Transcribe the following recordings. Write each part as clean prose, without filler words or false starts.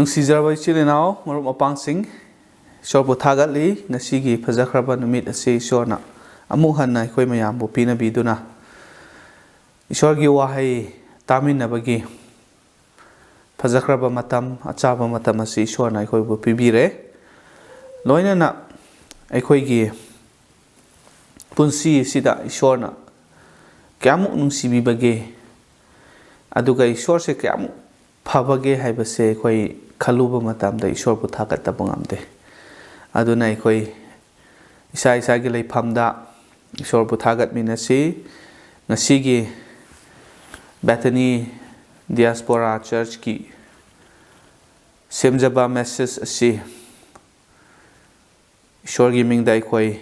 ꯅꯨꯡꯁꯤꯖꯔꯕ ꯏꯆꯤꯜ ꯏꯅꯥꯎ ꯃꯔꯨꯞ ꯃꯄꯥꯡꯁꯤꯡ ꯏꯁꯣꯔꯕꯨ ꯊꯥꯒꯠꯂꯤ ꯉꯁꯤꯒꯤ ꯐꯖꯈ꯭ꯔꯕ ꯅꯨꯃꯤꯠ ꯑꯁꯤ ꯏꯁꯣꯔꯅ ꯑꯃꯨꯛ ꯍꯟꯅ ꯑꯩꯈꯣꯏ ꯃꯌꯥꯝꯕꯨ ꯄꯤꯅꯕꯤꯗꯨꯅ ꯏꯁꯣꯔꯒꯤ ꯋꯥꯍꯩ ꯇꯥꯃꯤꯟꯅꯕꯒꯤ ꯐꯖꯈ꯭ꯔꯕ ꯃꯇꯝ ꯑꯆꯥꯕ ꯃꯇꯝ ꯑꯁꯤ ꯏꯁꯣꯔꯅ ꯑꯩꯈꯣꯏꯕꯨ ꯄꯤꯕꯤꯔꯦ ꯂꯣꯏꯅꯅ ꯑꯩꯈꯣꯏꯒꯤ ꯄꯨꯟꯁꯤ ꯑꯁꯤꯗ ꯏꯁꯣꯔꯅ ꯀꯌꯥꯃꯨꯛ ꯅꯨꯡꯁꯤꯕꯤꯕꯒꯦ ꯑꯗꯨꯒ ꯏꯁꯣꯔꯁꯦ ꯀꯌꯥꯃꯨꯛ ꯐꯕꯒꯦ ꯍꯥꯏꯕꯁꯦ ꯑꯩꯈꯣꯏ ꯈꯜꯂꯨꯕ ꯃꯇꯝꯗ ꯏꯁꯣꯔꯕꯨ ꯊꯥꯒꯠꯇꯕ ꯉꯝꯗꯦ ꯑꯗꯨꯅ ꯑꯩꯈꯣꯏ ꯏꯁꯥ ꯏꯁꯥꯒꯤ ꯂꯩꯐꯝꯗ ꯏꯁꯣꯔꯕꯨ ꯊꯥꯒꯠꯃꯤꯟꯅꯁꯤ ꯉꯁꯤꯒꯤ ꯕꯦꯊꯦꯅꯤ ꯗꯤꯌꯥꯁꯄꯣꯔꯥ ꯆꯔꯆꯀꯤ ꯁꯦꯝꯖꯕ ꯃꯦꯁꯦꯖ ꯑꯁꯤ ꯏꯁꯣꯔꯒꯤ ꯃꯤꯡꯗ ꯑꯩꯈꯣই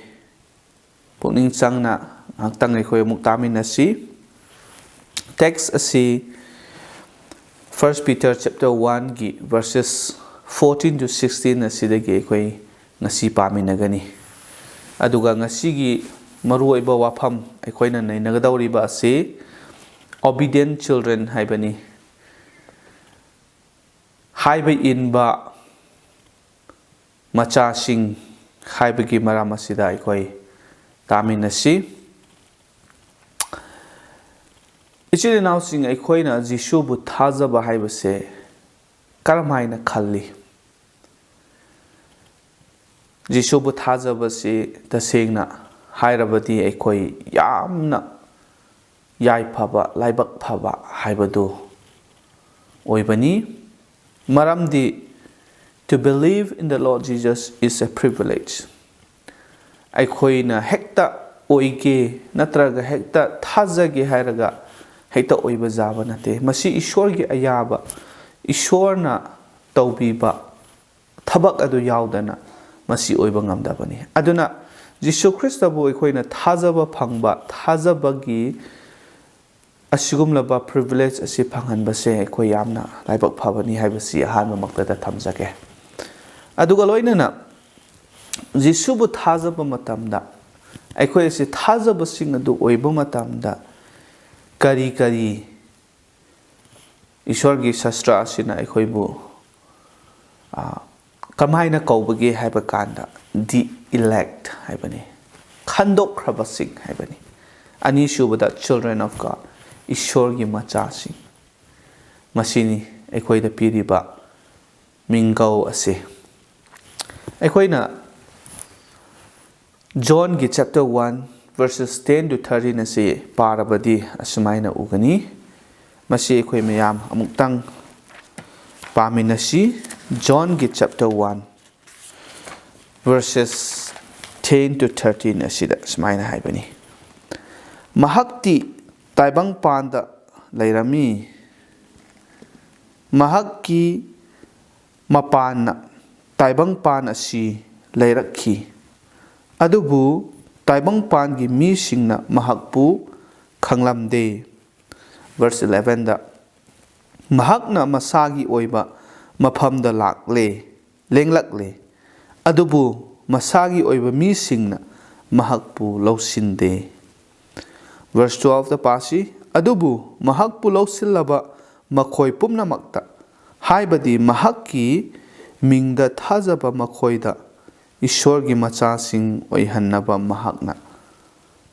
ꯄꯨꯛꯅꯤꯡ ꯆꯪꯅ ꯉꯥꯏꯍꯥꯛꯇꯪ ꯑꯩꯈꯣই ꯑꯃꯨꯛ ꯇꯥꯃꯤꯟꯅꯁꯤ ꯇꯦꯛꯁ ꯑꯁꯤ 1 Peter chapter 1 ꯒꯤ verses 14 to 16 ꯑꯁꯤꯗꯒꯤ ꯑꯩꯈꯣই ꯉꯁꯤ ꯄꯥꯃꯤꯟꯅꯒꯅꯤ ꯑꯗꯨꯒ ꯉꯁꯤꯒꯤ ꯃꯔꯨꯑꯣꯏꯕ ꯋꯥꯐꯝ ꯑꯩꯈꯣꯏꯅ ꯅꯩꯅꯒꯗꯧꯔꯤꯕ ꯑꯁꯤ obedient children ꯍꯥꯏꯕꯅꯤ ꯍꯥꯏꯕ ꯏꯟꯕ ꯃꯆꯥꯁꯤꯡ ꯍꯥꯏꯕꯒꯤ ꯃꯔꯝ ꯑꯁꯤꯗ ꯑꯩꯈꯣই ꯇꯥꯃꯤꯟꯅꯁꯤ इचिल इनाउसिंग अखोइना जिसुबु थाजब हाइबसे करमाइना खल्ली जिसुबु थाजबसे तसेंगना हाइरबदि अखोइ यामना याइफबा लाइबक फबा हाइबदु ओइबनी मरमदि to believe in the Lord Jesus is a privilege अखोइना हेक्ता ओइगे नत्रगा हेक्ता थाजगे हाइरगा हेक्ता ओइबा जाबा नते मसी ईश्वरगी अयाबा ईश्वरना तौबीबा थबक अदु यावदना मसी ओइबा ngamdabani aduna जिसु ख्रिस्टबु अखोइना थाजबा फंगबा थाजबगी असिगुमलबा प्रिविलेज असि फंगहनबसे अखोइ यामना लाइबक फबनी हाइबसी अहानबा मक्तदा थमजगे अदुगा लोइनना जिसुबु थाजबा मतमदा अखोइ असि थाजबसिंग अदु ओइबा मतमदा करी करी ईश्वर की शास्त्र असिना अखोइबु कमाइना कौबगे हाइबा कांदा दी इलेक्ट हाइबनी खंदोख्रबसिंग हाइबनी अनिसुबदा चिल्ड्रन ऑफ गॉड ईश्वर की मचासिंग मसिनी अखोइदा पीरिबा मिंगौ असे अखोइना जॉन की चैप्टर 1 verses 10 to 13 असे पारबदी असुमाइना उगनी मसी अखोइ मयाम अमुक्तंग पामिनसी जॉन की चैप्टर 1 verses 10 to 13 असिदा असुमाइना हाइबनी महक्ति ताइबंग पांदा लैरमी महक्की मपान ताइबंग पान असी लैरखी अदुबु ताइबंग पान की मी सिंगना महकपु खंगलमदे verse 11 दा महकना मसागी ओइबा मफमदा लाकले लेंगलकले अदुबु मसागी ओइबा मी सिंगना महकपु लौसिनदे verse 12 दा पासी अदुबु महकपु लौसिलबा मखोइ पुमनमक्ता हाइबदी महककी मिंगदा थाजबा मखोइदा ईश्वर की मचासिंग ओइहन्नबा महकना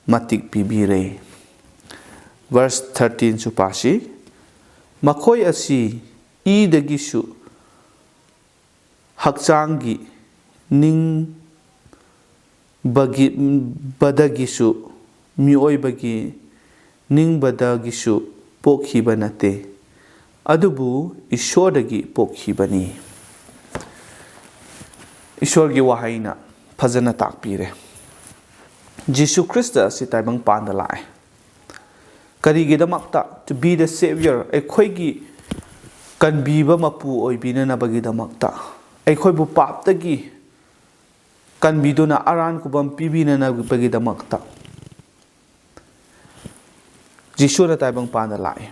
मतिक पिबिरे verse 13 सुपासी मखोइ असि ईदगिसु हक्चांगी निंग बगी बदगिसु मिओइबगी निंग बदगिसु पोखिबा नते अदुबु ईश्वरदगी पोखिबनी ईश्वर की वाहैना फजना ताकपीरे जिसु ख्रिस्ट असि ताइबंग पांदा लाए करिगिदमक्ता to be the saviour अखोइगी कनबीबा मपु ओइबिननबगिदमक्ता अखोइबु पापतगी कनबीदुना Aran कुबम पिबिननबगिदमक्ता जिसुना ताइबंग पांदा लाए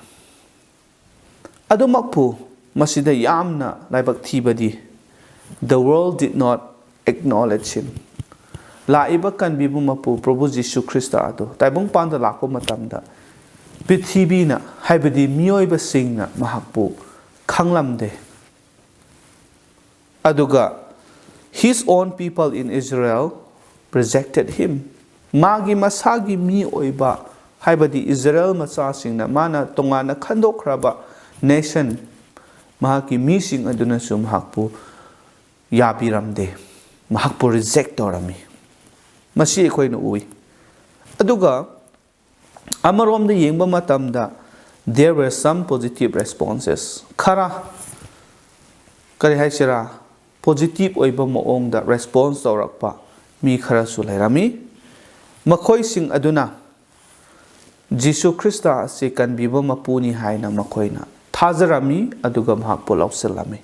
अदुमक्पु मसिदा यामना लाइबक थीबदी The world did not acknowledge him. Laiba kanbibu mapu Prabhu Jisu Krista ado. Taibong panda lako matamda. Pithibina haibadi miyoiba singna mahakpu khanglamde. Aduga, his own people in Israel rejected him. Magi masagi mi oiba haibadi Israel machasingna mana tongana khandokraba nation mahaki mising aduna su mahakpu yabiramde mahakpu reject torami masi ekhoina ui aduga amaromda yengba matamda there were some positive responses khara kari haisira positive oiba maongda response tawrakpa mi khara su lairami makhoi sing aduna Jisu Krista se kan biba mapuni haina makhoina thazarami aduga mahakpu lauselami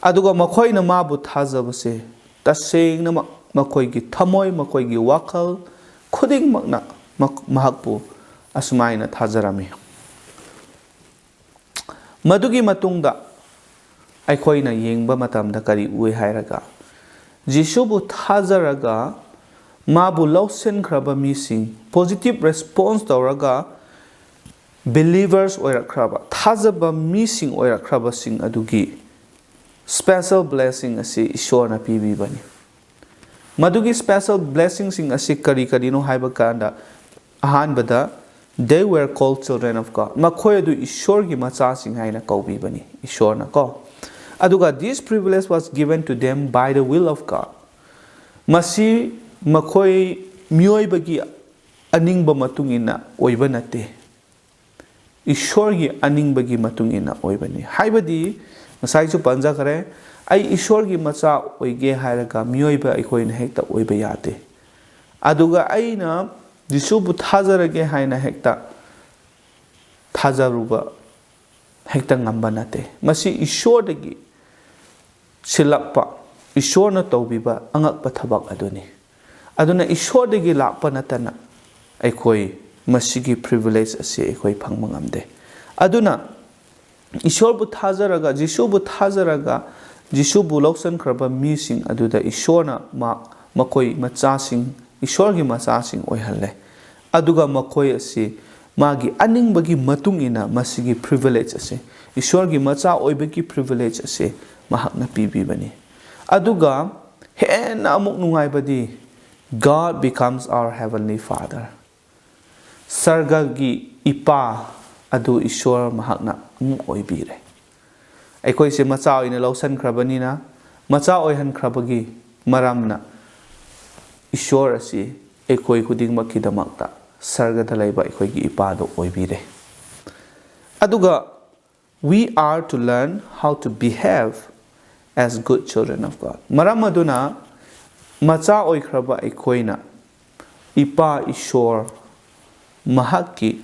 aduga makhoina mabu thazabase tasengna makhoigi thamoi makhoigi wakhal khuding makna mahakpu asmaina thazarami madugi matungda aikhoina yengba matamda kari ui hairaga Jisu bu thazaraga mabu lausen khraba mising positive response tawraga believers oirakraba thazaba mising oirakraba sing adugi special blessing asi ishorna pibi bani madugi special blessing sing asi kari no haiba kanda ahan bada they were called children of God makhoi adu ishor gi macha sing haina kaubi bani ishorna ko aduga this privilege was given to them by the will of God masi makhoi mioi bagi aningba matungina oiba nate ishor gi aningbagi matungina oibani haibadi masai chu panja kare ai ishor gi macha oige hairaga mioi ba aikoi na hekta oiba yate aduga aina Jisu bu thazarage haina hekta thazaruba hekta ngamba nate masi ishor dagi silakpa ishor na tawbiba angakpa thabak aduni aduna ishor dagi lakpa natana aikoi masigi privilege ase aikoi phangma ngamde aduna ishor bu thazaraga Jisu bu thazaraga Jisu bu loksan khraba mi sing aduda ishorna makoi macha sing ishor gi macha sing oihalle aduga makoi ase magi aningbagi matungina masigi privilege ase ishor gi macha oibagi privilege ase mahakna pibi bani aduga hena amuk nungai badi God becomes our heavenly Father sarga gi ipa adu ishor mahakna oibire aikoi se macha oina lausan khrabani macha oihan khrabagi maramna ishor asi aikoi kuding makki damakta sarga da laiba aikoi gi ipa do oibire aduga we are to learn how to behave as good children of God maram aduna macha oi khraba aikoina ipa ishor mahakki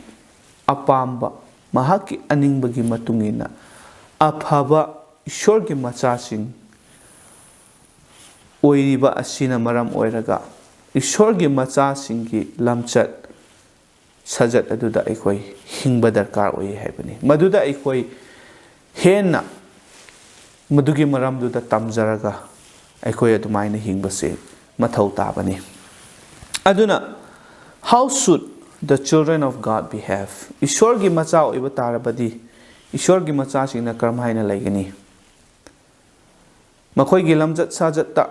apamba mahakki aningbagi matungina aphaba ishorgi machasing oiriba asina maram oiraga ishorgi machasingi lamchat sajat aduda aikoi hingba darkar oi haibani maduda aikoi henna madugi maram duda tamjaraga aikoi adumaina hingbase mathau tabani aduna how should the children of God behave ishorgi macha oiba tarabadi ishorgi macha singna karamhaina laigani makhoi gi lamjat sajatta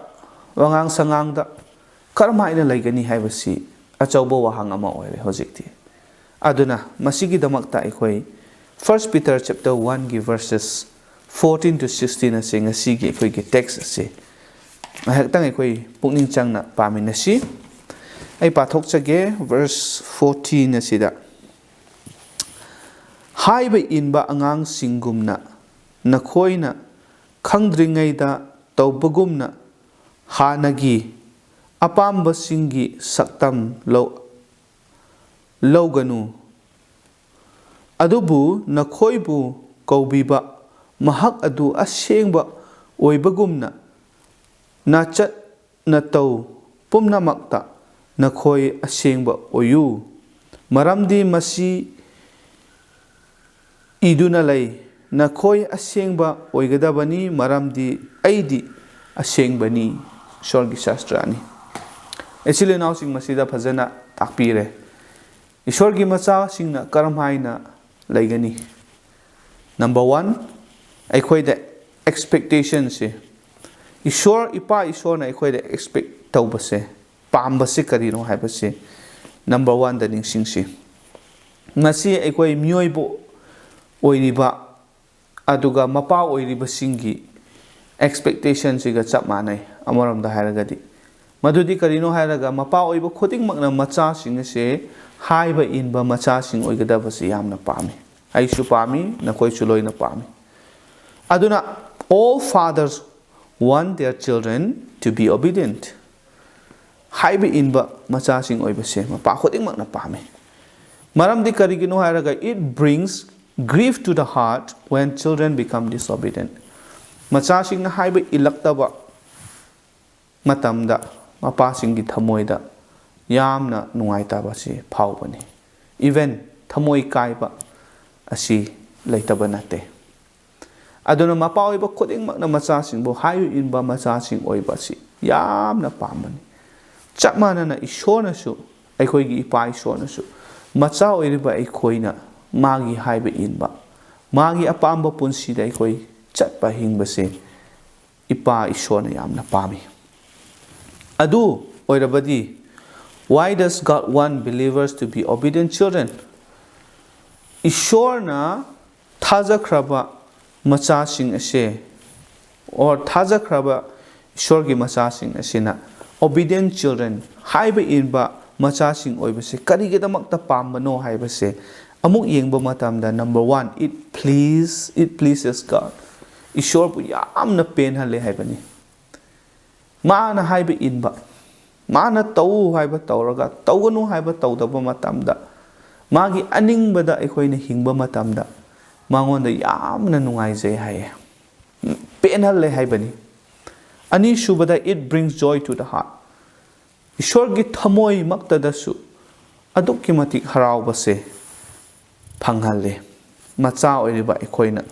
wangang sangangda karamhaina laigani haibasi achauba wahang ama oire hojikti aduna masigi damakta aikoi 1 Peter chapter 1 gi verses 14 to 16 ase ngasigi aikoi gi text ase haktang aikoi pukning changna paminasi ai pathok chage verse 14 asida haiba inba angang singumna nakhoina khangdringaida tawbagumna hanagi apamba singi saktam loganu adubu nakhoibu kaubiba mahak adu asengba oibagumna nachat natau pumnamakta nakhoi asengba oyu maramdi masi iduna lay nakhoi asengba oigadabani maramdi aidi asengbani sorgi shastrani actually now sing masida phajana takpire ishorgi macha singna karamhaina laigani number 1 akhoi the expectation se ꯏꯄꯥ ꯏꯁꯣꯔꯅ ꯑꯩꯈꯣꯏꯗ expect ꯇꯧꯕꯁꯦ ꯄꯥꯝꯕꯁꯦ ꯀꯔꯤꯅꯣ ꯍꯥꯏꯕꯁꯦ number 1ꯗ ꯅꯤꯡꯁꯤꯡꯁꯤ ꯉꯁꯤ ꯑꯩꯈꯣꯏ ꯃꯤꯑꯣꯏꯕ ꯑꯣꯏꯔꯤꯕ ꯑꯗꯨꯒ ꯃꯄꯥ ꯑꯣꯏꯔꯤꯕꯁꯤꯡꯒꯤ ꯑꯦꯛꯁꯄꯦꯛꯇꯦꯁꯟꯁꯤꯒ ꯆꯞ ꯃꯥꯟꯅꯩ ꯑꯃꯔꯣꯝꯗ ꯍꯥꯏꯔꯒꯗꯤ ꯃꯗꯨꯗꯤ ꯀꯔꯤꯅꯣ ꯍꯥꯏꯔꯒ ꯃꯄꯥ ꯑꯣꯏꯕ ꯈꯨꯗꯤꯡꯃꯛꯅ ꯃꯆꯥꯁꯤꯡ ꯑꯁꯦ ꯍꯥꯏꯕ ꯏꯟꯕ ꯃꯆꯥꯁꯤꯡ ꯑꯣꯏꯒꯗꯕꯁꯤ ꯌꯥꯝꯅ ꯄꯥꯝꯃꯤ ꯑꯩꯁꯨ ꯄꯥꯝꯃꯤ ꯅꯈꯣꯏꯁꯨ ꯂꯣꯏꯅ ꯄꯥꯝꯃꯤ ꯑꯗꯨꯅ all fathers want their children to be obedient haiba inba machasing oibase mapa khudingmakna pame maramdi karigino hairaga it brings grief to the heart when children become disobedient machasing na haiba ilaktaba matamda mapasing gi thamoida yamna nungaitaba si phawbani even thamoi kaiba asi leitaba nate aduna mapa oiba khudingmakna machasingbo hayu inba machasing oiba si yamna pambani chap manana ishona su aikoi gi ipa ishona su macha oiriba aikoina magi haiba inba magi apamba punsi da aikoi chatpa hingba se ipa ishona yamna pami adu oirabadi why does God want believers to be obedient children ishorna thajakraba machasing ase or thajakraba ishorgi machasing asina obedient children haiba inba machasing oibase karigidamakta pambano haibase amuk yengba matamda number 1 it pleases God ishor bu yamna penhale haibani mana haiba inba mana tau haiba tawraga tawganu haiba tawdaba matamda magi aningbada aikoina hingba matamda mangonda yamna nungaijai haye penhale haibani ani shubada it brings joy to the heart ishorgi thamoi maktadasu adukki matik haraubase phanghalle macha oiriba aikoina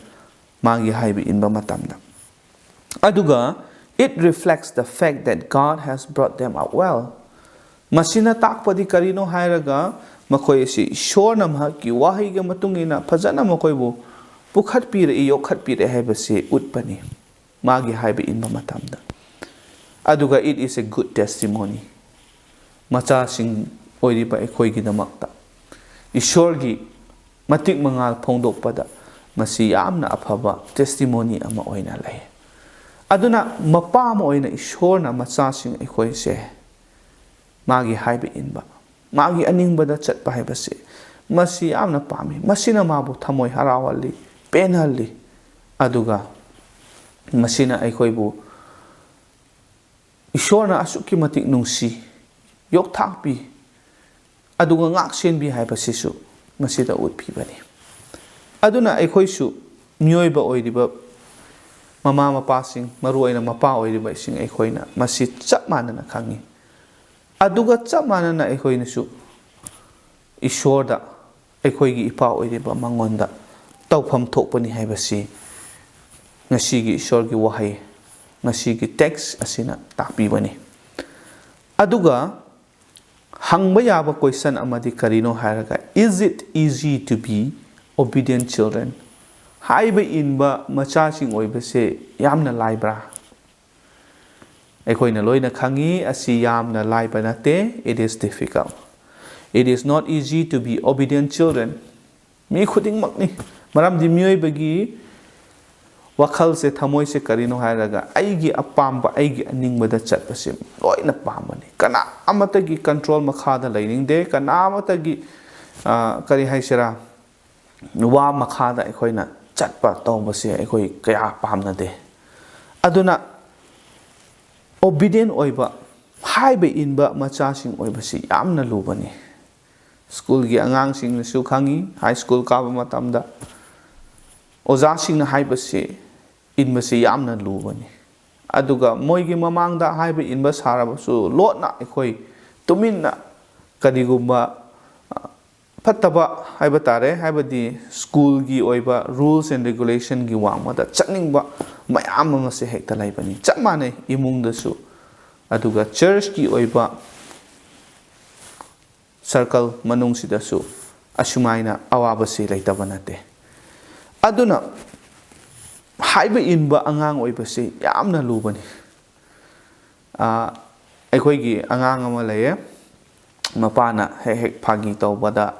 magi haiba inba matamda aduga it reflects the fact that God has brought them up well masina takpadi karino hairaga makoi si ishorna mahaki wahaiga matungina phajana makoibu pukhatpire yokhatpire haibase utpani magi haiba inba matamda aduga it is a good testimony macha sing oiriba aikoi damakta ishorgi matik mangal phongdokpada masi yamna afaba testimony ama oina lay aduna mapa ma oina ishorna macha sing aikoi se magi haiba inba magi aningbada chatpa haibase masi yamna pami masina mabu thamoi harawali penhalli aduga masina aikoibu ishorna asukki matik nungsi yok thakpi aduga ngak senbi haibasisu masida utphibani aduna aikoisu mioiba oiriba mama mapasing maru aina mapa oiriba sing aikoina masi chap manana khangi aduga chap manana aikoina su ishorda aikoigi ipa oiriba mangonda tawpham thokpani haibasi ngasigi ishorgi wahai ngasigi text asina takpibani aduga hangba yaba question amadi karino hairaga is it easy to be obedient children haiba inba machasing oibase yamna laibra aikoina loina khangi asi yamna laiba nate it is difficult it is not easy to be obedient children mi khuding makni maramdi mioibagi wakhal se thamoi se karino hairaga aigi apamba aigi aningbada chatpase loina pambani kana amatagi control makhada lainingde kana amatagi kari haisira wa makhada aikoina chatpa tawbase aikoi kaya pamnade aduna obedient oiba haiba inba machasing oibase yamna lubani school gi angang sing su khangi high school kaba matamda oja sing na haibase inbase yamna lubani aduga moigi mamangda haiba inba sarabasu lotna aikoi tuminna kadigumba fataba haiba tare haibadi school gi oiba rules and regulation gi wangmada chatningba mayam ama se hekta laibani chap mane imungda su aduga church gi oiba circle manung sida su ashumaina awaba se laitaba nate aduna haiba inba angang oibase yamna lubani ꯑꯩꯈꯣꯏꯒꯤ ꯑꯉꯥꯡ ꯑꯃ ꯂꯩꯌꯦ ꯃꯄꯥꯅ ꯍꯦꯛ ꯍꯦꯛ ꯐꯥꯒꯤ ꯇꯧꯕꯗ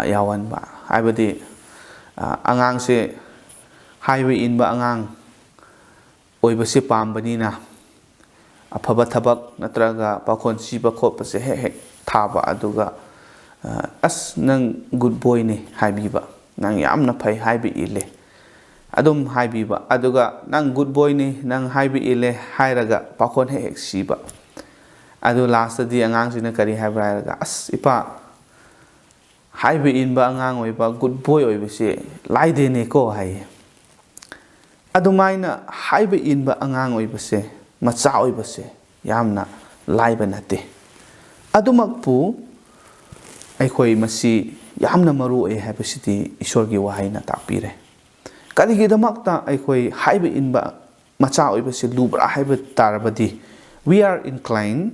ꯌꯥꯎꯍꯟꯕ ꯍꯥꯏꯕꯗꯤ ꯑꯉꯥꯡꯁꯦ ꯍꯥꯏꯕ ꯏꯟꯕ ꯑꯉꯥꯡ ꯑꯣꯏꯕꯁꯦ ꯄꯥꯝꯕꯅꯤꯅ ꯑꯐꯕ ꯊꯕꯛ ꯅꯠꯇ꯭ꯔꯒ ꯄꯥꯈꯣꯟ ꯁꯤꯕ ꯈꯣꯠꯄꯁꯦ ꯍꯦꯛ ꯍꯦꯛ ꯊꯥꯕ ꯑꯗꯨꯒ ꯑꯁ ꯅꯪ ꯒꯨꯗ ꯕꯣꯏꯅꯤ ꯍꯥꯏꯕꯤꯕ ꯅꯪ ꯌꯥꯝꯅ ꯐꯩ ꯍꯥꯏꯕ 이ꯜꯂꯦ ꯑꯗꯨꯝ ꯍꯥꯏꯕꯤꯕ ꯑꯗꯨꯒ ꯅꯪ ꯒꯨꯗ ꯕꯣꯏꯅꯤ ꯅꯪ ꯍꯥꯏꯕ 이ꯜꯂꯦ ꯍꯥꯏꯔꯒ ꯄꯥꯈꯣꯟ ꯍꯦꯛ ꯍꯦꯛ ꯁꯤꯕ ꯑꯗꯨ ꯂꯥꯁꯇꯗꯤ ꯑꯉꯥꯡꯁꯤꯅ ꯀꯔꯤ ꯍꯥꯏꯕ꯭ꯔꯥ ꯍꯥꯏꯔꯒ ꯑꯁ ꯏꯄꯥ ꯍꯥꯏꯕ ꯏꯟꯕ ꯑꯉꯥꯡ ꯑꯣꯏꯕ ꯒꯨꯗ ꯕꯣꯏ ꯑꯣꯏꯕꯁꯦ ꯂꯥꯏꯗꯦꯅꯦꯀꯣ ꯍꯥꯏꯌꯦ ꯑꯗꯨꯃꯥꯏꯅ ꯍꯥꯏꯕ ꯏꯟꯕ ꯑꯉꯥꯡ ꯑꯣꯏꯕꯁꯦ ꯃꯆꯥ ꯑꯣꯏꯕꯁꯦ ꯌꯥꯝꯅ ꯂꯥꯏꯕ ꯅꯠꯇꯦ ꯑꯗꯨꯃꯛꯄꯨ ꯑꯩꯈꯣꯏ ꯃꯁꯤ ꯌꯥꯝꯅ ꯃꯔꯨ ꯑꯣꯏ ꯍꯥꯏꯕꯁꯤꯗꯤ ꯏꯁꯣꯔꯒꯤ ꯋꯥꯍꯩꯅ ꯇꯥꯛꯄꯤꯔꯦ ꯀꯔꯤꯒꯤꯗꯃꯛꯇ ꯑꯩꯈꯣꯏ ꯍꯥꯏꯕ ꯏꯟꯕ ꯃꯆꯥ ꯑꯣꯏꯕꯁꯤ ꯂꯨꯕ꯭ꯔꯥ ꯍꯥꯏꯕ ꯇꯥꯔꯕꯗꯤ we are inclined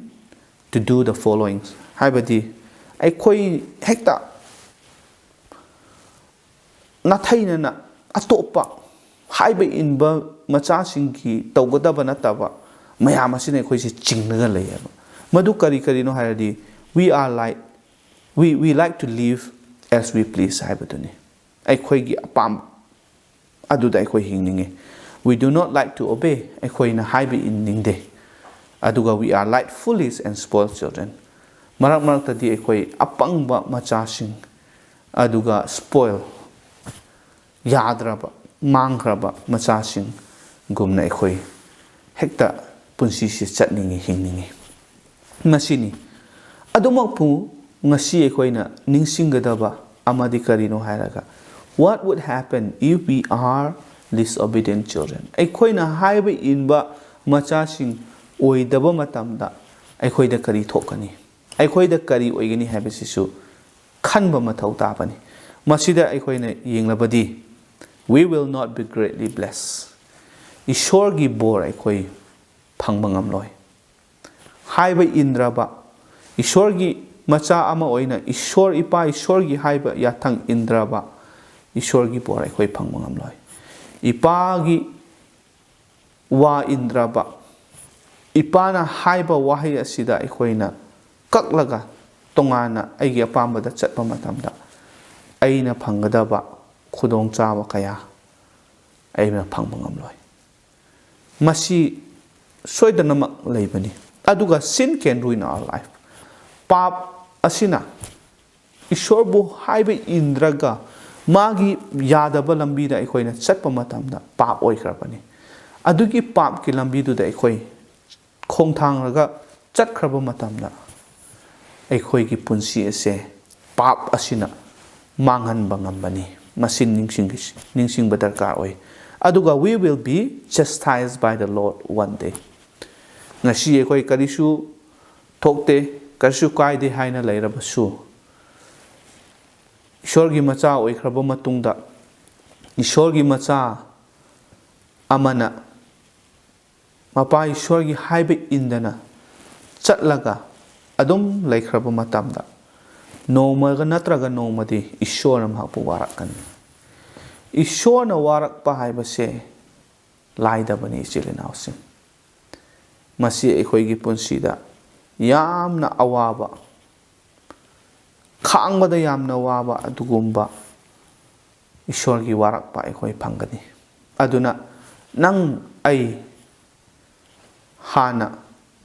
to do the following ꯍꯥꯏꯕꯗꯤ ꯑꯩꯈꯣই ꯍꯦꯛꯇ ꯅꯥꯊꯩꯅꯅ ꯑꯇꯣꯞꯄ ꯍꯥꯏꯕ ꯏꯟꯕ ꯃꯆꯥꯁꯤꯡꯒꯤ ꯇꯧꯒꯗꯕ ꯅꯠꯇꯕ ꯃꯌꯥꯝ ꯑꯁꯤꯅ ꯑꯩꯈꯣꯏꯁꯦ ꯆꯤꯡꯂꯒ ꯂꯩꯌꯦꯕ ꯃꯗꯨ ꯀꯔꯤꯅꯣ ꯍꯥꯏꯔꯗꯤ we like to live as we please ꯍꯥꯏꯕꯗꯨꯅꯤ ꯑꯩꯈꯣꯏꯒꯤ ꯑꯄꯥꯝꯕ ꯑꯗꯨꯗ ꯑꯩꯈꯣꯏ ꯍꯤꯡꯅꯤꯡꯉꯤ we do not like to obey ꯑꯩꯈꯣꯏꯅ ꯍꯥꯏꯕ ꯏꯟꯅꯤꯡꯗꯦ ꯑꯗꯨꯒ we are like foolish and spoiled children ꯃꯔꯛ ꯃꯔꯛꯇꯗꯤ ꯑꯩꯈꯣꯏ ꯑꯄꯪꯕ ꯃꯆꯥꯁꯤꯡ ꯑꯗꯨꯒ spoil ꯌꯥꯗ꯭ꯔꯕ ꯃꯥꯡꯈ꯭ꯔꯕ ꯃꯆꯥꯁꯤꯡꯒꯨꯝꯅ ꯑꯩꯈꯣꯏ ꯍꯦꯛꯇ ꯄꯨꯟꯁꯤꯁꯤ ꯆꯠꯅꯤꯡꯉꯤ ꯍꯤꯡꯅꯤꯡꯉꯤ ꯃꯁꯤꯅꯤ ꯑꯗꯨꯃꯛꯄꯨ ꯉꯁꯤ ꯑꯩꯈꯣꯏꯅ ꯅꯤꯡꯁꯤꯡꯒꯗꯕ ꯑꯃꯗꯤ ꯀꯔꯤꯅꯣ ꯍꯥꯏꯔꯒ what would happen if we are disobedient children ꯑꯩꯈꯣꯏꯅ ꯍꯥꯏꯕ ꯏꯟꯕ ꯃꯆꯥꯁꯤꯡ ꯑꯣꯏꯗꯕ ꯃꯇꯝꯗ ꯑꯩꯈꯣꯏꯗ ꯀꯔꯤ ꯊꯣꯛꯀꯅꯤ ꯑꯩꯈꯣꯏꯗ ꯀꯔꯤ ꯑꯣꯏꯒꯅꯤ ꯍꯥꯏꯕꯁꯤꯁꯨ ꯈꯟꯕ ꯃꯊꯧ ꯇꯥꯕꯅꯤ ꯃꯁꯤꯗ ꯑꯩꯈꯣꯏꯅ ꯌꯦꯡꯂꯕꯗꯤ we will not be greatly blessed ꯏꯁꯣꯔꯒꯤ ꯕꯣꯔ ꯑꯩꯈꯣꯏ ꯐꯪꯕ ꯉꯝꯂꯣꯏ ꯍꯥꯏꯕ ꯏꯟꯗ꯭ꯔꯕ ꯏꯁꯣꯔꯒꯤ ꯃꯆꯥ ꯑꯃ ꯑꯣꯏꯅ ꯏꯁꯣꯔ ꯏꯄꯥ ꯏꯁꯣꯔꯒꯤ ꯍꯥꯏꯕ ꯌꯥꯊꯪ ꯏꯟꯗ꯭ꯔꯕ ꯏꯁꯣꯔꯒꯤ ꯕꯣꯔ ꯑꯩꯈꯣꯏ ꯐꯪꯕ ꯉꯝꯂꯣꯏ ꯏꯄꯥꯒꯤ ꯋꯥ ꯏꯟꯗ꯭ꯔꯕ ꯏꯄꯥꯅ ꯍꯥꯏꯕ ꯋꯥꯍꯩ ꯑꯁꯤꯗ ꯑꯩꯈꯣꯏꯅ ꯀꯛꯂꯒ ꯇꯣꯉꯥꯟꯅ ꯑꯩꯒꯤ ꯑꯄꯥꯝꯕꯗ ꯆꯠꯄ ꯃꯇꯝꯗ ꯑꯩꯅ ꯐꯪꯒꯗꯕ ꯈꯨꯗꯣꯡꯆꯥꯕ ꯀꯌꯥ ꯑꯩꯅ ꯐꯪꯕ ꯉꯝꯂꯣꯏ ꯃꯁꯤ ꯁꯣꯏꯗꯅꯃꯛ ꯂꯩꯕꯅꯤ ꯑꯗꯨꯒ sin can ruin our life ꯄꯥꯞ ꯑꯁꯤꯅ ꯏꯁꯣꯔꯕꯨ ꯍꯥꯏꯕ ꯏꯟꯗ꯭ꯔꯒ ꯃꯥꯒꯤ ꯌꯥꯗꯕ ꯂꯝꯕꯤꯗ ꯑꯩꯈꯣꯏꯅ ꯆꯠꯄ ꯃꯇꯝꯗ ꯄꯥꯞ ꯑꯣꯏꯈ꯭ꯔꯕꯅꯤ ꯑꯗꯨꯒꯤ ꯄꯥꯞꯀꯤ ꯂꯝꯕꯤꯗꯨꯗ ꯑꯩꯈꯣꯏ ꯈꯣꯡꯊꯥꯡꯂꯒ ꯆꯠꯈ꯭ꯔꯕ ꯃꯇꯝꯗ ꯑꯩꯈꯣꯏꯒꯤ ꯄꯨꯟꯁꯤ ꯑꯁꯦ ꯄꯥꯞ ꯑꯁꯤꯅ ꯃꯥꯡꯍꯟꯕ ꯉꯝꯕꯅꯤ ꯃꯁꯤ ꯅꯤꯡꯁꯤꯡꯕ ꯗꯔꯀꯥꯔ ꯑꯣꯏ ꯑꯗꯨꯒ we will be chastised by the Lord one day ꯉꯁꯤ ꯑꯩꯈꯣই ꯀꯔꯤꯁꯨ ꯊꯣꯛꯇꯦ ꯀꯔꯤꯁꯨ ꯀꯥꯏꯗꯦ ꯍꯥꯏꯅ ꯂꯩꯔꯕꯁꯨ ꯏꯁꯣꯔꯒꯤ ꯃꯆꯥ ꯑꯣꯏꯈ꯭ꯔꯕ ꯃꯇꯨꯡꯗ ꯏꯁꯣꯔꯒꯤ ꯃꯆꯥ ꯑꯃꯅ ꯃꯄꯥ ꯏꯁꯣꯔꯒꯤ ꯍꯥꯏꯕ ꯏꯟꯗꯅ ꯆꯠꯂꯒ ꯑꯗꯨꯝ ꯂꯩꯈ꯭ꯔꯕ ꯃꯇꯝꯗ ꯅꯣꯡꯃꯒ ꯅꯠꯇ꯭ꯔꯒ ꯅꯣꯡꯃꯗꯤ ꯏꯁꯣꯔꯅ ꯃꯍꯥꯛꯄꯨ ꯋꯥꯔꯛꯀꯅꯤ ꯏꯁꯣꯔꯅ ꯋꯥꯔꯛꯄ ꯍꯥꯏꯕꯁꯦ ꯂꯥꯏꯗꯕꯅꯤ ꯏꯆꯤꯜ ꯏꯅꯥꯎꯁꯤꯡ ꯃꯁꯤ ꯑꯩꯈꯣꯏꯒꯤ ꯄꯨꯟꯁꯤꯗ ꯌꯥꯝꯅ ꯑꯋꯥꯕ ꯈꯥꯡꯕꯗ ꯌꯥꯝꯅ ꯋꯥꯕ ꯑꯗꯨꯒꯨꯝꯕ ꯏꯁꯣꯔꯒꯤ ꯋꯥꯔꯛꯄ ꯑꯩꯈꯣꯏ ꯐꯪꯒꯅꯤ ꯑꯗꯨꯅ ꯅꯪ ꯑꯩ ꯍꯥꯟꯅ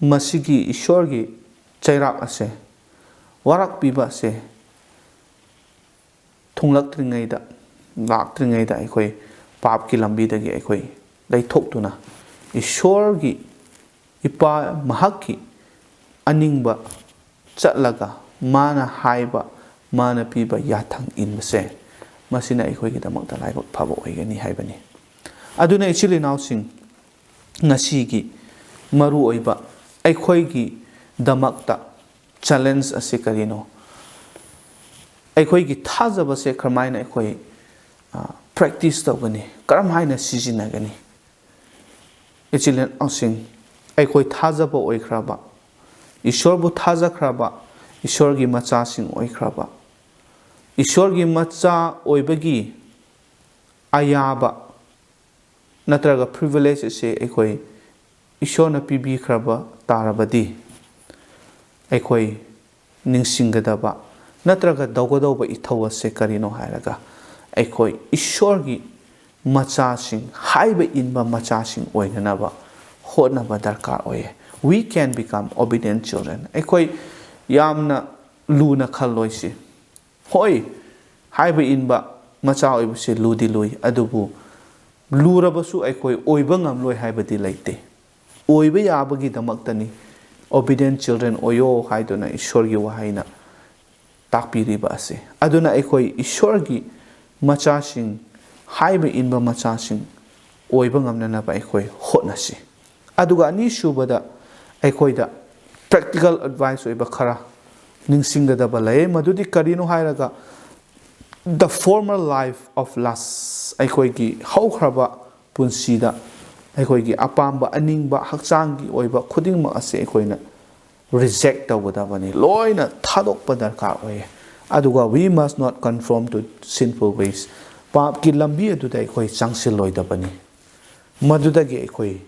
ꯃꯁꯤꯒꯤ ꯏꯁꯣꯔꯒꯤ ꯆꯩꯔꯥꯛ ꯑꯁꯦ ꯋꯥꯔꯛꯄꯤꯕ ꯑꯁꯦ ꯊꯨꯡꯂꯛꯇ꯭ꯔꯤꯉꯩꯗ ꯂꯥꯛꯇ꯭ꯔꯤꯉꯩꯗ ꯑꯩꯈꯣꯏ ꯄꯥꯞꯀꯤ ꯂꯝꯕꯤꯗꯒꯤ ꯑꯩꯈꯣꯏ ꯂꯩꯊꯣꯛꯇꯨꯅ ꯏꯁꯣꯔꯒꯤ ꯏꯄꯥ ꯃꯍꯥꯛꯀꯤ ꯑꯅꯤꯡꯕ ꯆꯠꯂꯒ ꯃꯥꯅ ꯍꯥꯏꯕ ꯃꯥꯅ ꯄꯤꯕ ꯌꯥꯊꯪ ꯏꯟꯕꯁꯦ ꯃꯁꯤꯅ ꯑꯩꯈꯣꯏꯒꯤꯗꯃꯛꯇ ꯂꯥꯏꯕꯛ ꯐꯕ ꯑꯣꯏꯒꯅꯤ ꯍꯥꯏꯕꯅꯤ ꯑꯗꯨꯅ ꯏꯆꯤꯜ ꯏꯅꯥꯎꯁꯤꯡ ꯉꯁꯤꯒꯤ ꯃꯔꯨꯑꯣꯏꯕ ꯑꯩꯈꯣꯏꯒꯤꯗꯃꯛꯇ ꯆꯦꯂꯦꯟꯖ ꯑꯁꯤ ꯀꯔꯤꯅꯣ ꯑꯩꯈꯣꯏꯒꯤ ꯊꯥꯖꯕꯁꯦ ꯀꯔꯝꯍꯥꯏꯅ ꯑꯩꯈꯣই ꯄ꯭ꯔꯦꯛꯇꯤꯁ ꯇꯧꯒꯅꯤ ꯀꯔꯝ ꯍꯥꯏꯅ ꯁꯤꯖꯤꯟꯅꯒꯅꯤ ꯏꯆꯤꯜ ꯏꯅꯥꯎꯁꯤꯡ ꯑꯩꯈꯣই ꯊꯥꯖꯕ ꯑꯣꯏꯈ꯭ꯔꯕ ꯏꯁꯣꯔꯕꯨ ꯊꯥꯖꯈ꯭ꯔꯕ ꯏꯁꯣꯔꯒꯤ ꯃꯆꯥꯁꯤꯡ ꯑꯣꯏꯈ꯭ꯔꯕ ꯏꯁꯣꯔꯒꯤ ꯃꯆꯥ ꯑꯣꯏꯕꯒꯤ ꯑꯌꯥꯕ ꯅꯠꯇ꯭ꯔꯒ ꯄ꯭ꯔꯤꯚꯤꯂꯦꯖ ꯑꯁꯦ ꯑꯩꯈꯣই ꯏꯁꯣꯔꯅ ꯄꯤꯕꯤꯈ꯭ꯔꯕ ꯇꯥꯔꯕꯗꯤ ꯑꯩꯈꯣꯏ ꯅꯤꯡꯁꯤꯡꯒꯗꯕ ꯅꯠꯇ꯭ꯔꯒ ꯇꯧꯒꯗꯧꯕ ꯏꯊꯧ ꯑꯁꯦ ꯀꯔꯤꯅꯣ ꯍꯥꯏꯔꯒ ꯑꯩꯈꯣꯏ ꯏꯁꯣꯔꯒꯤ ꯃꯆꯥꯁꯤꯡ ꯍꯥꯏꯕ ꯏꯟꯕ ꯃꯆꯥꯁꯤꯡ ꯑꯣꯏꯅꯅꯕ ꯍꯣꯠꯅꯕ ꯗꯔꯀꯥꯔ ꯑꯣꯏꯌꯦ. We can become obedient children. ꯑꯩꯈꯣই ꯌꯥꯝꯅ ꯂꯨꯅ ꯈꯜꯂꯣꯏꯁꯤ. ꯍꯣꯏ, ꯍꯥꯏꯕ ꯏꯟꯕ ꯃꯆꯥ ꯑꯣꯏꯕꯁꯦ ꯂꯨꯗꯤ ꯂꯨꯏ, ꯑꯗꯨꯕꯨ ꯂꯨꯔꯕꯁꯨ ꯑꯩꯈꯣꯏ ꯑꯣꯏꯕ ꯉꯝꯂꯣꯏ ꯍꯥꯏꯕꯗꯤ ꯂꯩꯇꯦ. ꯑꯣꯏꯕ ꯌꯥꯕꯒꯤꯗꯃꯛꯇꯅꯤ obedient children ꯑꯣꯏꯌꯣ ꯍꯥꯏꯗꯨꯅ ꯏꯁꯣꯔꯒꯤ ꯋꯥꯍꯩꯅ ꯇꯥꯛꯄꯤꯔꯤꯕ ꯑꯁꯤ. ꯑꯗꯨꯅ ꯑꯩꯈꯣꯏ ꯏꯁꯣꯔꯒꯤ ꯃꯆꯥꯁꯤꯡ ꯍꯥꯏꯕ ꯏꯟꯕ ꯃꯆꯥꯁꯤꯡ ꯑꯣꯏꯕ ꯉꯝꯅꯅꯕ ꯑꯩꯈꯣꯏ ꯍꯣꯠꯅꯁꯤ. ꯑꯗꯨꯒ ꯑꯅꯤꯁꯨꯕꯗ ꯑꯩꯈꯣꯏꯗ ꯄ꯭ꯔꯦꯛꯇꯤꯀꯦꯜ ꯑꯦꯗꯚꯥꯏꯁ ꯑꯣꯏꯕ ꯈꯔ ꯅꯤꯡꯁꯤꯡꯒꯗꯕ ꯂꯩ. ꯃꯗꯨꯗꯤ ꯀꯔꯤꯅꯣ ꯍꯥꯏꯔꯒ the former life of lust, ꯑꯩꯈꯣꯏꯒꯤ ꯍꯧꯈ꯭ꯔꯕ ꯄꯨꯟꯁꯤꯗ ꯑꯩꯈꯣꯏꯒꯤ ꯑꯄꯥꯝꯕ ꯑꯅꯤꯡꯕ ꯍꯛꯆꯥꯡꯒꯤ ꯑꯣꯏꯕ ꯈꯨꯗꯤꯡꯃꯛ ꯑꯁꯤ ꯑꯩꯈꯣꯏꯅ ꯔꯤꯖꯦꯛ ꯇꯧꯒꯗꯕꯅꯤ, ꯂꯣꯏꯅ ꯊꯥꯗꯣꯛꯄ ꯗꯔꯀꯥꯔ ꯑꯣꯏꯌꯦ. ꯑꯗꯨꯒ we must not conform to sinful ways. ꯄꯥꯞꯀꯤ ꯂꯝꯕꯤ ꯑꯗꯨꯗ ꯑꯩꯈꯣꯏ ꯆꯪꯁꯤꯜꯂꯣꯏꯗꯕꯅꯤ. ꯃꯗꯨꯗꯒꯤ ꯑꯩꯈꯣꯏ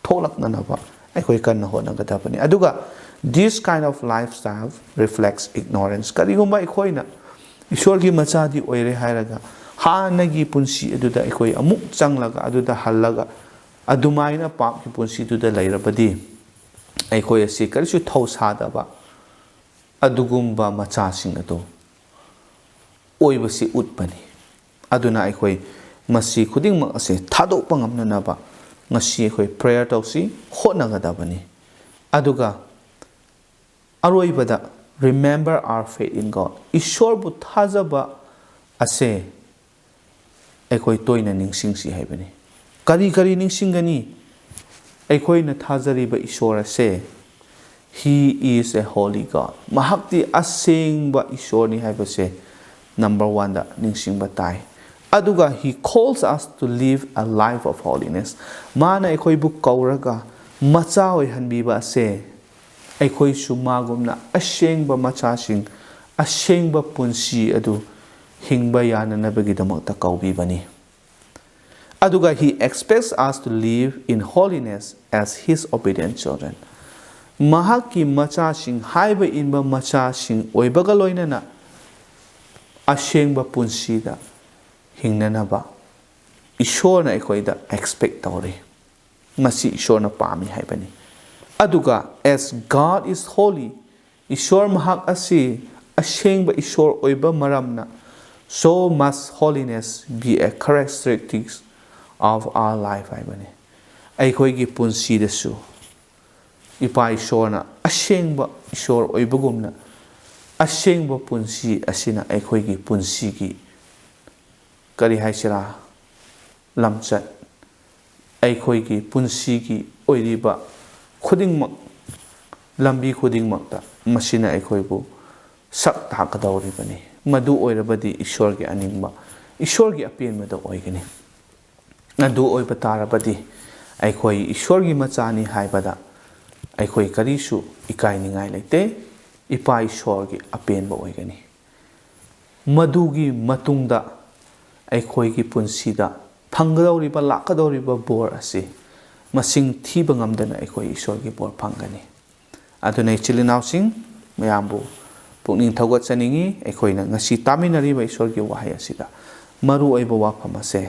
ꯊꯣꯛꯂꯛꯅꯅꯕ ꯑꯩꯈꯣꯏ ꯀꯟꯅ ꯍꯣꯠꯅꯒꯗꯕꯅꯤ. ꯑꯗꯨꯒ this kind of lifestyle reflects ignorance. ꯀꯔꯤꯒꯨꯝꯕ ꯑꯩꯈꯣꯏꯅ ꯏꯁꯣꯔꯒꯤ ꯃꯆꯥꯗꯤ ꯑꯣꯏꯔꯦ ꯍꯥꯏꯔꯒ ꯍꯥꯟꯅꯒꯤ ꯄꯨꯟꯁꯤ ꯑꯗꯨꯗ ꯑꯩꯈꯣꯏ ꯑꯃꯨꯛ ꯆꯪꯂꯒ ꯑꯗꯨꯗ ꯍꯜꯂꯒ ꯑꯗꯨꯃꯥꯏꯅ ꯄꯥꯞꯀꯤ ꯄꯨꯟꯁꯤꯗꯨꯗ ꯂꯩꯔꯕꯗꯤ ꯑꯩꯈꯣꯏ ꯑꯁꯤ ꯀꯔꯤꯁꯨ ꯊꯧꯁꯥꯗꯕ ꯑꯗꯨꯒꯨꯝꯕ ꯃꯆꯥꯁꯤꯡ ꯑꯗꯨ ꯑꯣꯏꯕꯁꯤ ꯎꯠꯄꯅꯤ. ꯑꯗꯨꯅ ꯑꯩꯈꯣই ꯃꯁꯤ ꯈꯨꯗꯤꯡꯃꯛ ꯑꯁꯤ ꯊꯥꯗꯣꯛꯄ ꯉꯝꯅꯅꯕ ꯉꯁꯤ ꯑꯩꯈꯣꯏ ꯄ꯭ꯔꯦꯌꯔ ꯇꯧꯁꯤ, ꯍꯣꯠꯅꯒꯗꯕꯅꯤ. ꯑꯗꯨꯒ ꯑꯔꯣꯏꯕꯗ remember our faith in God. ꯏꯁꯣꯔꯕꯨ ꯊꯥꯖꯕ ꯑꯁꯦ ꯑꯩꯈꯣꯏ ꯇꯣꯏꯅ ꯅꯤꯡꯁꯤꯡꯁꯤ ꯍꯥꯏꯕꯅꯤ. ꯀꯔꯤ ꯅꯤꯡꯁꯤꯡꯒꯅꯤ? ꯑꯩꯈꯣꯏꯅ ꯊꯥꯖꯔꯤꯕ ꯏꯁꯣꯔ ꯑꯁꯦ He is a holy God. ꯃꯍꯥꯛꯇꯤ ꯑꯁꯦꯡꯕ ꯏꯁꯣꯔꯅꯤ ꯍꯥꯏꯕꯁꯦ number 1ꯗ ꯅꯤꯡꯁꯤꯡꯕ ꯇꯥꯏ. ꯑꯗꯨꯒ He calls us to live a life of holiness. ꯃꯥꯅ ꯑꯩꯈꯣꯏꯕꯨ ꯀꯧꯔꯒ ꯃꯆꯥ ꯑꯣꯏꯍꯟꯕꯤꯕ ꯑꯁꯦ ꯑꯩꯈꯣꯏꯁꯨ ꯃꯥꯒꯨꯝꯅ ꯑꯁꯦꯡꯕ ꯃꯆꯥꯁꯤꯡ, ꯑꯁꯦꯡꯕ ꯄꯨꯟꯁꯤ ꯑꯗꯨ ꯍꯤꯡꯕ ꯌꯥꯅꯅꯕꯒꯤꯗꯃꯛꯇ ꯀꯧꯕꯤꯕꯅꯤ. ꯑꯗꯨꯒ He expects us to live in holiness as His obedient children. ꯃꯍꯥꯛꯀꯤ ꯃꯆꯥꯁꯤꯡ, ꯍꯥꯏꯕ ꯏꯟꯕ ꯃꯆꯥꯁꯤꯡ ꯑꯣꯏꯕꯒ ꯂꯣꯏꯅꯅ ꯑꯁꯦꯡꯕ ꯄꯨꯟꯁꯤꯗ ꯍꯤꯡꯅꯅꯕ ꯏꯁꯣꯔꯅ ꯑꯩꯈꯣꯏꯗ ꯑꯦꯛꯁꯄꯦꯛ ꯇꯧꯔꯤ. ꯃꯁꯤ ꯏꯁꯣꯔꯅ ꯄꯥꯝꯃꯤ ꯍꯥꯏꯕꯅꯤ. ꯑꯗꯨꯒ as God is holy, ꯏꯁꯣꯔ ꯃꯍꯥꯛ ꯑꯁꯤ ꯑꯁꯦꯡꯕ ꯏꯁꯣꯔ ꯑꯣꯏꯕ ꯃꯔꯝꯅ so must holiness be a characteristic of our life ꯍꯥꯏꯕꯅꯤ. ꯑꯩꯈꯣꯏꯒꯤ ꯄꯨꯟꯁꯤꯗꯁꯨ ꯏꯄꯥ ꯏꯁꯣꯔꯅ ꯑꯁꯦꯡꯕ ꯏꯁꯣꯔ ꯑꯣꯏꯕꯒꯨꯝꯅ ꯑꯁꯦꯡꯕ ꯄꯨꯟꯁꯤ ꯑꯁꯤꯅ ꯑꯩꯈꯣꯏꯒꯤ ꯄꯨꯟꯁꯤꯒꯤ ꯀꯔꯤ ꯍꯥꯏꯁꯤꯔꯥ ꯂꯝꯆꯠ, ꯑꯩꯈꯣꯏꯒꯤ ꯄꯨꯟꯁꯤꯒꯤ ꯑꯣꯏꯔꯤꯕ ꯈꯨꯗꯤꯡꯃꯛ, ꯂꯝꯕꯤ ꯈꯨꯗꯤꯡꯃꯛꯇ ꯃꯁꯤꯅ ꯑꯩꯈꯣꯏꯕꯨ ꯁꯛ ꯇꯥꯛꯀꯗꯧꯔꯤꯕꯅꯤ. ꯃꯗꯨ ꯑꯣꯏꯔꯕꯗꯤ ꯏꯁꯣꯔꯒꯤ ꯑꯅꯤꯡꯕ, ꯏꯁꯣꯔꯒꯤ ꯑꯄꯦꯟꯕꯗ ꯑꯣꯏꯒꯅꯤ. ꯑꯗꯨ ꯑꯣꯏꯕ ꯇꯥꯔꯕꯗꯤ ꯑꯩꯈꯣꯏ ꯏꯁꯣꯔꯒꯤ ꯃꯆꯥꯅꯤ ꯍꯥꯏꯕꯗ ꯑꯩꯈꯣꯏ ꯀꯔꯤꯁꯨ ꯏꯀꯥꯏꯅꯤꯡꯉꯥꯏ ꯂꯩꯇꯦ. ꯏꯄꯥ ꯏꯁꯣꯔꯒꯤ ꯑꯄꯦꯟꯕ ꯑꯣꯏꯒꯅꯤ. ꯃꯗꯨꯒꯤ ꯃꯇꯨꯡꯗ ꯑꯩꯈꯣꯏꯒꯤ ꯄꯨꯟꯁꯤꯗ ꯐꯪꯒꯗꯧꯔꯤꯕ, ꯂꯥꯛꯀꯗꯧꯔꯤꯕ ꯕꯣꯔ ꯑꯁꯤ ꯃꯁꯤꯡ ꯊꯤꯕ ꯉꯝꯗꯅ ꯑꯩꯈꯣই ꯏꯁꯣꯔꯒꯤ ꯕꯣꯔ ꯐꯪꯒꯅꯤ. ꯑꯗꯨꯅ ꯏꯆꯤꯜ ꯏꯅꯥꯎꯁꯤꯡ ꯃꯌꯥꯝꯕꯨ ꯄꯨꯛꯅꯤꯡ ꯊꯧꯒꯠꯆꯅꯤꯡꯉꯤ. ꯑꯩꯈꯣꯏꯅ ꯉꯁꯤ ꯇꯥꯃꯤꯟꯅꯔꯤꯕ ꯏꯁꯣꯔꯒꯤ ꯋꯥꯍꯩ ꯑꯁꯤꯗ ꯃꯔꯨꯑꯣꯏꯕ ꯋꯥꯐꯝ ꯑꯁꯦ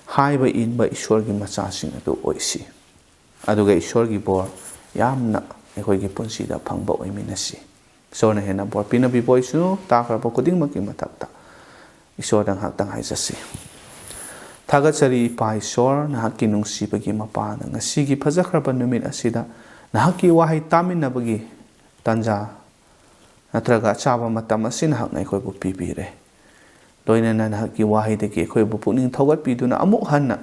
ꯍꯥꯏꯕ ꯏꯟꯕ ꯏꯁꯣꯔꯒꯤ ꯃꯆꯥꯁꯤꯡ ꯑꯗꯨ ꯑꯣꯏꯁꯤ. ꯑꯗꯨꯒ ꯏꯁꯣꯔꯒꯤ ꯕꯣꯔ ꯌꯥꯝꯅ ꯑꯩꯈꯣꯏꯒꯤ ꯄꯨꯟꯁꯤꯗ ꯐꯪꯕ ꯑꯣꯏꯃꯤꯟꯅꯁꯤ. ꯏꯁꯣꯔꯅ ꯍꯦꯟꯅ ꯕꯣꯔ ꯄꯤꯅꯕꯤꯕ ꯑꯣꯏꯁꯅꯨ. ꯇꯥꯈ꯭ꯔꯕ ꯈꯨꯗꯤꯡꯃꯛꯀꯤ ꯃꯊꯛꯇ ꯏꯁꯣꯔꯗ ꯉꯥꯏꯍꯥꯛꯇꯪ ꯍꯥꯏꯖꯁꯤ. ꯊꯥꯒꯠꯆꯔꯤ ꯏꯄꯥ ꯏꯁꯣꯔ, ꯅꯍꯥꯛꯀꯤ ꯅꯨꯡꯁꯤꯕꯒꯤ ꯃꯄꯥꯅ ꯉꯁꯤꯒꯤ ꯐꯖꯈ꯭ꯔꯕ ꯅꯨꯃꯤꯠ ꯑꯁꯤꯗ ꯅꯍꯥꯛꯀꯤ ꯋꯥꯍꯩ ꯇꯥꯃꯤꯟꯅꯕꯒꯤ ꯇꯥꯟꯖꯥ ꯅꯠꯇ꯭ꯔꯒ ꯑꯆꯥꯕ ꯃꯇꯝ ꯑꯁꯤ ꯅꯍꯥꯛꯅ ꯑꯩꯈꯣꯏꯕꯨ ꯄꯤꯕꯤꯔꯦ. ꯂꯣꯏꯅꯅ ꯅꯍꯥꯛꯀꯤ ꯋꯥꯍꯩꯗꯒꯤ ꯑꯩꯈꯣꯏꯕꯨ ꯄꯨꯛꯅꯤꯡ ꯊꯧꯒꯠꯄꯤꯗꯨꯅ ꯑꯃꯨꯛ ꯍꯟꯅ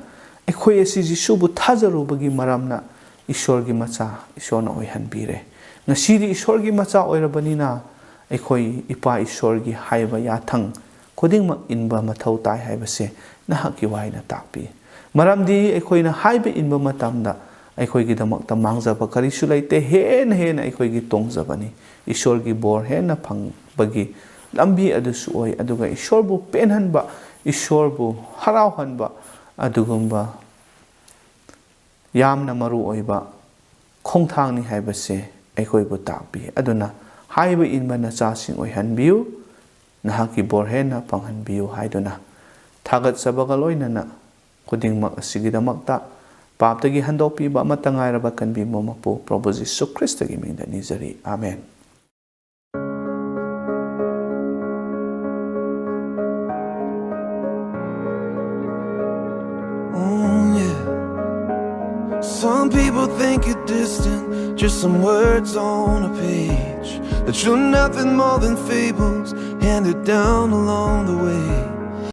ꯑꯩꯈꯣই ꯑꯁꯤ ꯖꯤꯁꯨꯕꯨ ꯊꯥꯖꯔꯨꯕꯒꯤ ꯃꯔꯝꯅ ꯏꯁꯣꯔꯒꯤ ꯃꯆꯥ ꯏꯁꯣꯔꯅ ꯑꯣꯏꯍꯟꯕꯤꯔꯦ. ꯉꯁꯤꯗꯤ ꯏꯁꯣꯔꯒꯤ ꯃꯆꯥ ꯑꯣꯏꯔꯕꯅꯤꯅ ꯑꯩꯈꯣই ꯏꯄꯥ ꯏꯁꯣꯔꯒꯤ ꯍꯥꯏꯕ ꯌꯥꯊꯪ ꯈꯨꯗꯤꯡꯃꯛ ꯏꯟꯕ ꯃꯊꯧ ꯇꯥꯏ ꯍꯥꯏꯕꯁꯦ ꯅꯍꯥꯛꯀꯤ ꯋꯥꯍꯩꯅ ꯇꯥꯛꯄꯤ. ꯃꯔꯝꯗꯤ ꯑꯩꯈꯣꯏꯅ ꯍꯥꯏꯕ ꯏꯟꯕ ꯃꯇꯝꯗ ꯑꯩꯈꯣꯏꯒꯤꯗꯃꯛꯇ ꯃꯥꯡꯖꯕ ꯀꯔꯤꯁꯨ ꯂꯩꯇꯦ. ꯍꯦꯟꯅ ꯑꯩꯈꯣꯏꯒꯤ ꯇꯣꯡꯖꯕꯅꯤ. ꯏꯁꯣꯔꯒꯤ ꯕꯣꯔ ꯍꯦꯟꯅ ꯐꯪꯕꯒꯤ ꯂꯝꯕꯤ ꯑꯗꯨꯁꯨ ꯑꯣꯏ. ꯑꯗꯨꯒ ꯏꯁꯣꯔꯕꯨ ꯄꯦꯟꯍꯟꯕ, ꯏꯁꯣꯔꯕꯨ ꯍꯔꯥꯎꯍꯟꯕ ꯑꯗꯨꯒꯨꯝꯕ ꯌꯥꯝꯅ ꯃꯔꯨ ꯑꯣꯏꯕ ꯈꯣꯡꯊꯥꯡꯅꯤ ꯍꯥꯏꯕꯁꯦ ꯑꯩꯈꯣꯏꯕꯨ ꯇꯥꯛꯄꯤ ꯑꯗꯨꯅ ꯍꯥꯏꯕ ꯏꯟꯕ ꯅꯆꯥꯁꯤꯡ ꯑꯣꯏꯍꯟꯕꯤꯌꯨ ꯅꯍꯥꯛꯀꯤ ꯕꯣꯔ ꯍꯦꯟꯅ ꯐꯪꯍꯟꯕꯤꯌꯨ ꯍꯥꯏꯗꯨꯅ ꯊꯥꯒꯠꯆꯕꯒ ꯂꯣꯏꯅꯅ ꯈꯨꯗꯤꯡꯃꯛ ꯑꯁꯤꯒꯤꯗꯃꯛꯇ ꯄꯥꯞꯇꯒꯤ ꯍꯟꯗꯣꯛꯄꯤꯕ ꯑꯃꯠꯇ ꯉꯥꯏꯔꯕ ꯀꯟꯕꯤꯕ ꯃꯄꯨ ꯄ꯭ꯔꯚꯨ ꯖꯤꯁꯨ ꯈ꯭ꯔꯤꯁꯇꯒꯤ ꯃꯤꯡꯗ ꯅꯤꯖꯔꯤ ꯑꯥꯃꯦꯟ Some people think you're distant, just some words on a page, that you're nothing more than fables handed down along the way.